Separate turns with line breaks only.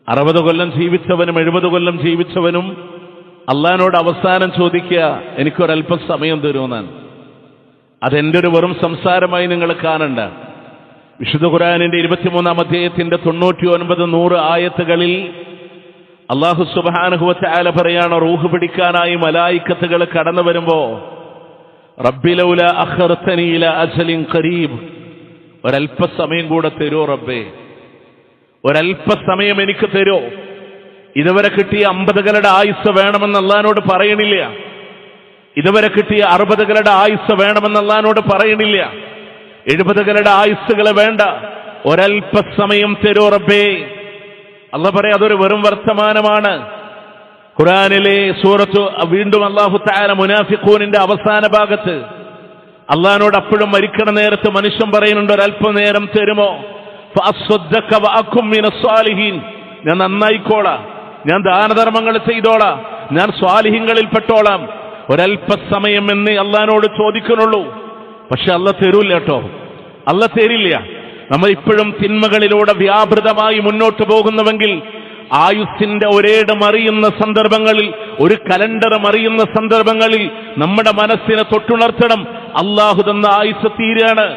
60 കൊല്ലം ജീവിച്ചവനും 70 കൊല്ലം ജീവിച്ചവനും അള്ളാഹിനോട് അവസാനം ചോദിക്കുക, എനിക്കൊരല്പം സമയം തരുമെന്നാണ്. അതെന്റെ ഒരു വെറും സംസാരമായി നിങ്ങൾ കാണണ്ട. വിശുദ്ധ ഖുർആനിന്റെ 23-ാം അധ്യായത്തിന്റെ 99-100 ആയത്തുകളിൽ അല്ലാഹു സുബ്ഹാനഹു വ തആല പറയാണ്, റൂഹ് പിടിക്കാനായി മലായിക്കത്തുകൾ കടന്നു വരുമ്പോ റബ്ബി ലൗലാ അഖർതനി ഇലാ അജലിൻ ഖരീബ്, ഒരല്പസമയം കൂടെ തരൂ റബ്ബേ, ഒരല്പസമയം എനിക്ക് തരൂ. ഇതുവരെ കിട്ടിയ 50കളുടെ ആയുസ് വേണമെന്ന് അള്ളാഹിനോട് പറയണില്ല. ഇതുവരെ കിട്ടിയ 60കളുടെ ആയുസ് വേണമെന്ന് അള്ളാഹിനോട് പറയണില്ല. 70കളുടെ ആയുസ്സുകൾ വേണ്ട, ഒരല്പസമയം തരൂ റബ്ബേ. അള്ളാഹ് പറയാ അതൊരു വെറും വർത്തമാനമാണ്. ഖുർആനിലെ സൂറത്ത് വീണ്ടും അല്ലാഹു തആല മുനാഫിഖൂനിന്റെ അവസാന ഭാഗത്ത് അള്ളാഹിനോട് അപ്പോഴും മരിക്കണ നേരത്ത് മനുഷ്യൻ പറയുന്നുണ്ട്, ഒരല്പം നേരം തരുമോ? ഫഅസ്വദ്ദക വഅകും മിനസ് സ്വാലിഹീൻ, ഞാൻ നന്നായിക്കോളാം, ഞാൻ ദാനധർമ്മങ്ങൾ ചെയ്തോളാം, ഞാൻ സ്വാലിഹീങ്ങളിൽ പെട്ടോളാം, ഒരല്പസമയം എന്നേ അള്ളാഹിനോട് ചോദിക്കുന്നുള്ളൂ. പക്ഷെ അള്ളാഹ് തരൂല്ല കേട്ടോ, അള്ളാഹ് തരില്ല. നമ്മൾ ഇപ്പോഴും തിന്മകളിലൂടെ വ്യാപൃതമായി മുന്നോട്ട് പോകുന്നുവെങ്കിൽ ആയുസ്സിന്റെ ഒരേട് മറിയുന്ന സന്ദർഭങ്ങളിൽ, ഒരു കലണ്ടർ മറിയുന്ന സന്ദർഭങ്ങളിൽ നമ്മുടെ മനസ്സിനെ തൊട്ടുണർത്തണം, അള്ളാഹു തന്ന ആയുസ് തീരാണ്.